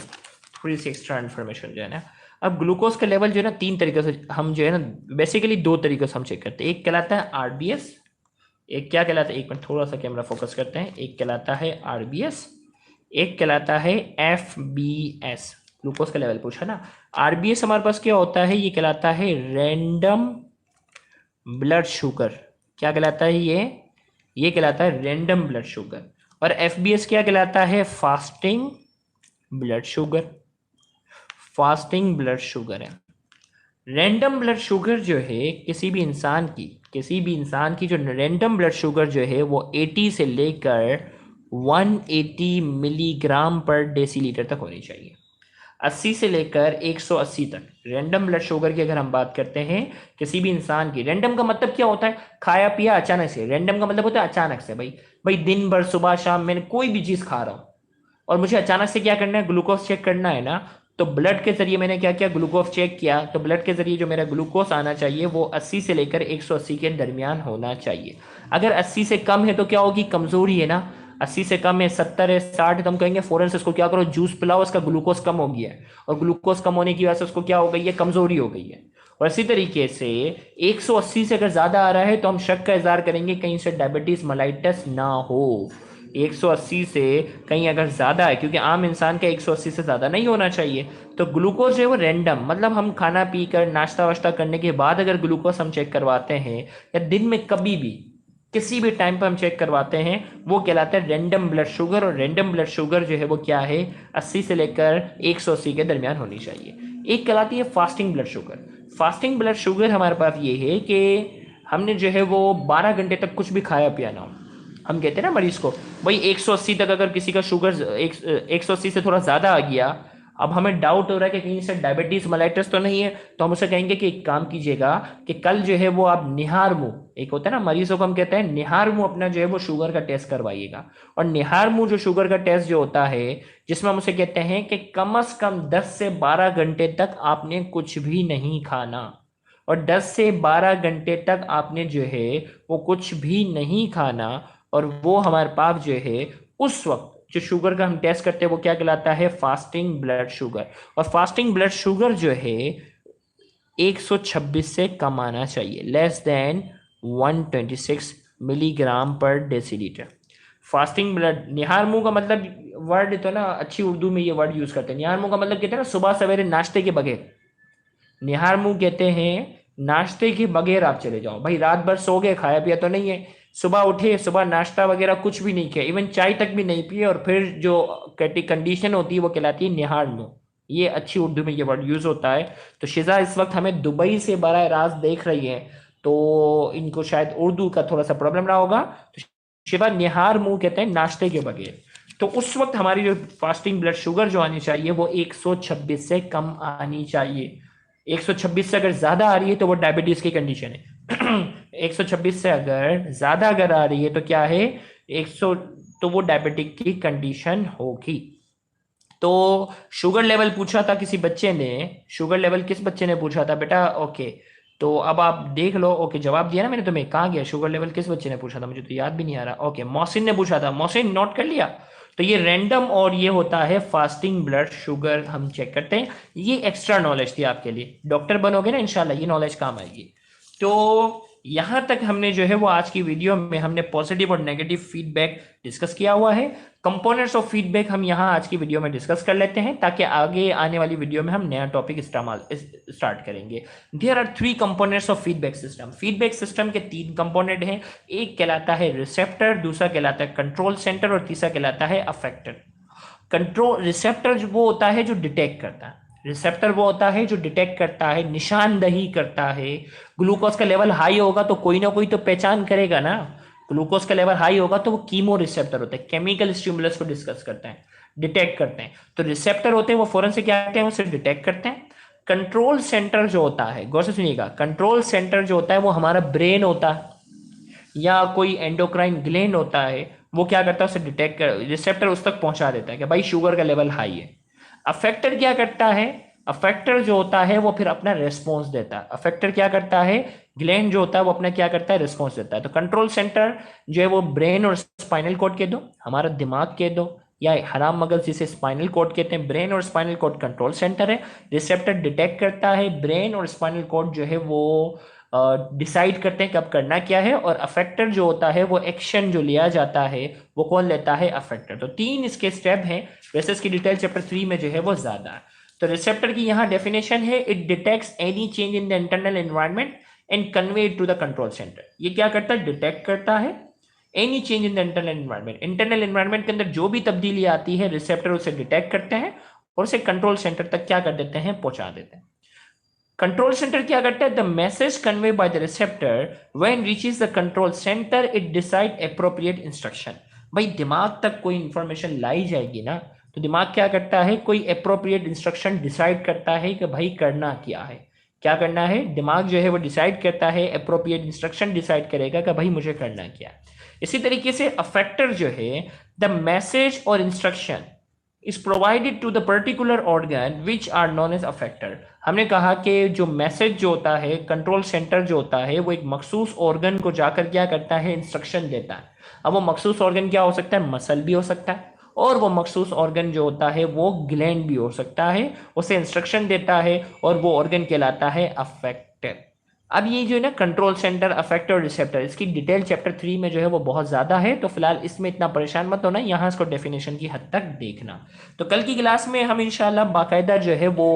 थोड़ी सी एक्स्ट्रा इन्फॉर्मेशन जो है ना। अब ग्लूकोज का लेवल जो है ना, तीन तरीके से हम जो है ना, बेसिकली दो तरीके से हम चेक करते हैं। एक कहलाता है आरबीएस, एक क्या कहलाता है, एक मिनट थोड़ा सा कैमरा फोकस करते हैं, एक कहलाता है आरबीएस, एक कहलाता है एफबीएस। ग्लूकोज का लेवल पूछा ना। आरबीएस हमारे पास क्या होता है, ये कहलाता है रैंडम ब्लड शुगर। क्या कहलाता है ये कहलाता है रैंडम ब्लड शुगर। और एफबीएस क्या कहलाता है, fasting blood sugar. Fasting blood sugar है। रैंडम ब्लड शुगर जो है किसी भी इंसान की जो रैंडम ब्लड शुगर जो है वो 80 से लेकर 180 मिलीग्राम पर डेसीलीटर तक होनी चाहिए। 80 से लेकर 180 तक रैंडम ब्लड शुगर की अगर हम बात करते हैं किसी भी इंसान की। रैंडम का मतलब क्या होता है, खाया पिया अचानक से। रैंडम का मतलब होता है अचानक से। भाई भाई दिन भर सुबह शाम मैंने कोई भी चीज खा रहा हूं और मुझे अचानक से क्या करना है, ग्लूकोज चेक करना है ना। तो ब्लड के जरिए मैंने क्या किया, ग्लूकोज चेक किया, तो ब्लड के जरिए जो मेरा ग्लूकोज आना चाहिए वो 80 से लेकर 180 के दरमियान होना चाहिए। अगर 80 से कम है तो क्या होगी, कमजोरी है ना। 80 से कम है, 70 है, 60 है, तो हम कहेंगे फौरन से इसको क्या करो, जूस पिलाओ, इसका ग्लूकोज कम हो गया है। और ग्लूकोज कम होने की वजह से उसको क्या हो गई है, कमजोरी हो गई है। और इसी तरीके से 180 से अगर ज्यादा आ रहा है तो हम शक का इजहार करेंगे कहीं से डायबिटीज मलाइटस ना हो। 180 से कहीं अगर ज्यादा है, क्योंकि आम इंसान का 180 से ज्यादा नहीं होना चाहिए। तो ग्लूकोज जो है वो रैंडम, मतलब हम खाना पीकर नाश्ता वाश्ता करने के बाद अगर ग्लूकोज हम चेक करवाते हैं या दिन में कभी भी किसी भी टाइम पर हम चेक करवाते हैं, वो कहलाता है रैंडम ब्लड शुगर। और रैंडम ब्लड शुगर जो है वो क्या है, 80 से लेकर 180 के दरमियान होनी चाहिए। एक कहलाती है fasting blood sugar. Fasting blood sugar हमारे पास ये है कि हमने जो है वो 12 घंटे तक कुछ भी खाया पिया ना हो। हम कहते हैं ना मरीज को, भाई 180 तक अगर किसी का शुगर 180 से थोड़ा ज्यादा आ गया, अब हमें डाउट हो रहा है कि कहीं से डायबिटीज मलाइटिस तो नहीं है, तो हम उसे कहेंगे कि एक काम कीजिएगा कि कल जो है वो आप निहार मुंह, एक होता है ना मरीजों को हम कहते हैं निहार मुंह, अपना जो है वो शुगर का टेस्ट करवाइएगा। और निहार मुंह जो शुगर का टेस्ट जो होता है, जिसमें हम उसे कहते हैं कि कम से कम 10 से 12 घंटे तक आपने कुछ भी नहीं खाना। और 10 से 12 घंटे तक आपने जो है वो कुछ भी नहीं खाना। और वो हमारे पास जो है उस वक्त जो शुगर का हम टेस्ट करते हैं वो क्या कहलाता है, फास्टिंग ब्लड शुगर। और फास्टिंग ब्लड शुगर जो है 126 से कम आना चाहिए, लेस देन 126 मिलीग्राम पर डेसीलीटर। फास्टिंग ब्लड, निहार मुंह का मतलब वर्ड तो ना अच्छी उर्दू में ये वर्ड यूज करते हैं। निहार मुंह का मतलब कहते हैं ना सुबह सवेरे नाश्ते के बगैर। निहार मुंह कहते हैं नाश्ते के बगैर आप चले जाओ। भाई रात भर सो गए, खाया पिया तो नहीं है, सुबह उठे, सुबह नाश्ता वगैरह कुछ भी नहीं किया, इवन चाय तक भी नहीं पिए, और फिर जो कंडीशन होती है वो कहलाती है निहार मुंह। ये अच्छी उर्दू में ये वर्ड यूज होता है। तो शिजा इस वक्त हमें दुबई से बराह रास्त देख रही है, तो इनको शायद उर्दू का थोड़ा सा प्रॉब्लम रहा होगा। तो शिवा निहार मुंह कहते हैं नाश्ते के बगैर। तो उस वक्त हमारी जो फास्टिंग ब्लड शुगर जो आनी चाहिए वो 126 से कम आनी चाहिए। 126 से अगर ज्यादा आ रही है तो वो डायबिटीज की कंडीशन है। 126 से अगर ज्यादा अगर आ रही है तो क्या है, 100 तो वो डायबिटिक की कंडीशन होगी। तो शुगर लेवल पूछा था किसी बच्चे ने, शुगर लेवल किस बच्चे ने पूछा था बेटा? ओके, तो अब आप देख लो। ओके, जवाब दिया ना मैंने तुम्हें, कहाँ गया शुगर लेवल? किस बच्चे ने पूछा था, मुझे तो याद भी नहीं आ रहा। ओके, मोहसिन ने पूछा था। मोहसिन नोट कर लिया? तो ये रैंडम और ये होता है फास्टिंग ब्लड शुगर हम चेक करते हैं। ये एक्स्ट्रा नॉलेज थी आपके लिए, डॉक्टर बनोगे ना इंशाल्लाह ये नॉलेज काम आएगी। तो यहां तक हमने जो है वो आज की वीडियो में हमने पॉजिटिव और नेगेटिव फीडबैक डिस्कस किया हुआ है। कंपोनेंट्स ऑफ फीडबैक हम यहाँ आज की वीडियो में डिस्कस कर लेते हैं, ताकि आगे आने वाली वीडियो में हम नया टॉपिक इस्तेमाल स्टार्ट करेंगे। There are 3 components of feedback system. Feedback system के 3 कंपोनेंट हैं। एक कहलाता है रिसेप्टर, दूसरा कहलाता है कंट्रोल सेंटर और तीसरा कहलाता है अफेक्टर। कंट्रोल रिसेप्टर वो होता है जो डिटेक्ट करता है, रिसेप्टर वो होता है जो डिटेक्ट करता है, निशानदही करता है। ग्लूकोज का लेवल हाई होगा तो कोई ना कोई तो पहचान करेगा ना। ग्लूकोज का लेवल हाई होगा तो वो कीमो रिसेप्टर होता है, केमिकल स्टिमुलस को डिस्कस करते हैं, डिटेक्ट करते हैं। तो रिसेप्टर होते हैं वो फौरन से क्या करते हैं, उसे डिटेक्ट करते हैं। कंट्रोल सेंटर जो होता है, गौर से सुनिएगा, कंट्रोल सेंटर जो होता है वो हमारा ब्रेन होता है या कोई एंडोक्राइन ग्लैंड होता है। वो क्या करता है, उसे डिटेक्ट कर, रिसेप्टर उस तक पहुंचा देता है कि भाई शुगर का लेवल हाई है। अफेक्टर क्या करता है, अफेक्टर जो होता है वो फिर अपना रेस्पॉन्स देता है। अफेक्टर क्या करता है, ग्लैंड जो होता है वो अपना क्या करता है, रेस्पॉन्स देता है। तो कंट्रोल सेंटर जो है वो ब्रेन और स्पाइनल कॉर्ड कह दो, हमारा दिमाग कह दो, या हराम मगज जिसे स्पाइनल कॉर्ड कहते हैं। ब्रेन और स्पाइनल कॉर्ड कंट्रोल सेंटर है। रिसेप्टर डिटेक्ट करता है, ब्रेन और स्पाइनल कॉर्ड जो है वो डिसाइड करते हैं कब करना क्या है। और अफेक्टर जो होता है वो एक्शन जो लिया जाता है वो कौन लेता है, अफेक्टर। तो 3 इसके स्टेप हैं, वैसे इसकी डिटेल चैप्टर 3 में जो है वो ज्यादा है। तो रिसेप्टर की यहाँ डेफिनेशन है, it detects any change in the internal environment and convey it to the control centre. ये क्या करता है, डिटेक्ट करता है any change in the internal environment. Internal environment के अंदर जो भी तब्दीली आती है रिसेप्टर उसे डिटेक्ट करते हैं और उसे कंट्रोल सेंटर तक क्या कर देते हैं, पहुंचा देते हैं। कंट्रोल सेंटर क्या करता है, the message convey by the receptor when reaches the control centre it decide appropriate instruction. भाई दिमाग तक कोई इंफॉर्मेशन लाई जाएगी ना, तो दिमाग क्या करता है, कोई एप्रोप्रिएट इंस्ट्रक्शन डिसाइड करता है कि भाई करना क्या है, क्या करना है। दिमाग जो है वो डिसाइड करता है, एप्रोप्रिएट इंस्ट्रक्शन डिसाइड करेगा कि भाई मुझे करना क्या है। इसी तरीके से अफेक्टर जो है, द मैसेज और instruction is provided to the particular organ which are known as affector। हमने कहा कि जो मैसेज जो होता है, कंट्रोल सेंटर जो होता है वो एक मखसूस ऑर्गन को जाकर क्या करता है, इंस्ट्रक्शन देता है। अब वो मखसूस ऑर्गन क्या हो सकता है, मसल भी हो सकता है, और वो मखसूस ऑर्गन जो होता है वो ग्लैंड भी हो सकता है, उसे इंस्ट्रक्शन देता है और वो ऑर्गन कहलाता है अफेक्टर। अब ये जो है ना कंट्रोल सेंटर, अफेक्टर और रिसेप्टर, इसकी डिटेल चैप्टर 3 में जो है वो बहुत ज्यादा है, तो फिलहाल इसमें इतना परेशान मत होना, यहाँ इसको डेफिनेशन की हद तक देखना। तो कल की क्लास में हम इंशाल्लाह बाकायदा जो है वो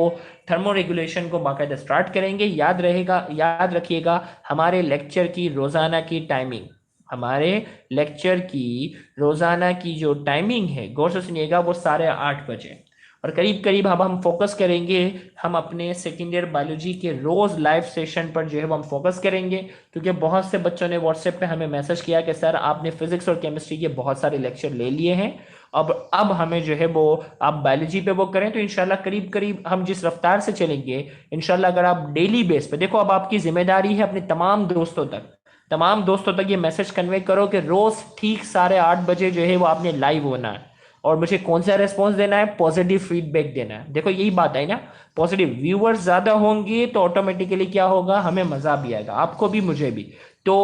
थर्मो रेगुलेशन को बाकायदा स्टार्ट करेंगे। याद रहेगा, याद रखिएगा, हमारे लेक्चर की रोजाना की टाइमिंग, हमारे लेक्चर की रोजाना की जो टाइमिंग है, गौर से सुनिएगा, वो 8:30 बजे। और करीब करीब अब हम फोकस करेंगे, हम अपने सेकेंड ईयर बायोलॉजी के रोज लाइव सेशन पर जो है वो हम फोकस करेंगे, क्योंकि बहुत से बच्चों ने व्हाट्सएप पे हमें मैसेज किया कि सर आपने फिजिक्स और केमिस्ट्री के बहुत सारे लेक्चर ले लिए हैं, अब हमें जो है वो आप बायोलॉजी पे वो करें। तो इंशाल्लाह करीब करीब हम जिस रफ्तार से चलेंगे, इंशाल्लाह अगर आप डेली बेस पे देखो, अब आपकी जिम्मेदारी है अपने तमाम दोस्तों तक ये मैसेज कन्वे करो कि रोज ठीक 8:30 बजे जो है वो आपने लाइव होना है, और मुझे कौन सा रेस्पॉन्स देना है, पॉजिटिव फीडबैक देना है। देखो यही बात है ना, पॉजिटिव व्यूअर्स ज्यादा होंगे तो ऑटोमेटिकली क्या होगा, हमें मजा भी आएगा, आपको भी मुझे भी। तो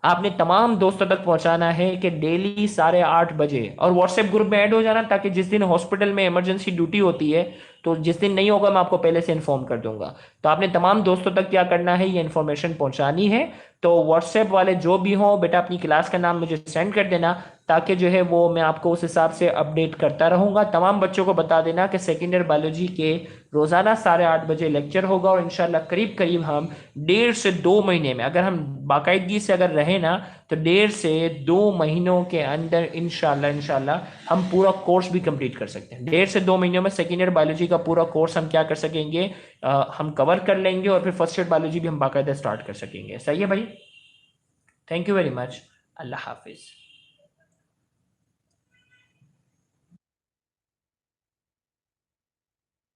आपने तमाम दोस्तों तक पहुंचाना है कि डेली 8:30 बजे, और व्हाट्सएप ग्रुप में ऐड हो जाना, ताकि जिस दिन हॉस्पिटल में इमरजेंसी ड्यूटी होती है, तो जिस दिन नहीं होगा मैं आपको पहले से इन्फॉर्म कर दूंगा। तो आपने तमाम दोस्तों तक क्या करना है, ये इन्फॉर्मेशन पहुंचानी है। तो व्हाट्सएप वाले जो भी हो बेटा, अपनी क्लास का नाम मुझे सेंड कर देना, ताकि जो है वो मैं आपको उस हिसाब से अपडेट करता रहूंगा। तमाम बच्चों को बता देना कि सेकेंड ईयर बायोलॉजी के रोजाना 8:30 बजे लेक्चर होगा, और इंशाल्लाह करीब करीब हम 1.5 से 2 महीने में, अगर हम बाकायदगी से अगर रहे ना, तो 1.5 से 2 महीनों के अंदर इंशाल्लाह हम पूरा कोर्स भी कंप्लीट कर सकते हैं। 1.5 से 2 महीनों में सेकेंड ईयर बायोलॉजी का पूरा कोर्स हम क्या कर सकेंगे, हम कवर कर लेंगे, और फिर फर्स्ट ईयर बायोलॉजी भी हम बाकायदा स्टार्ट कर सकेंगे। सही है भाई, thank you very much, Allah Hafiz.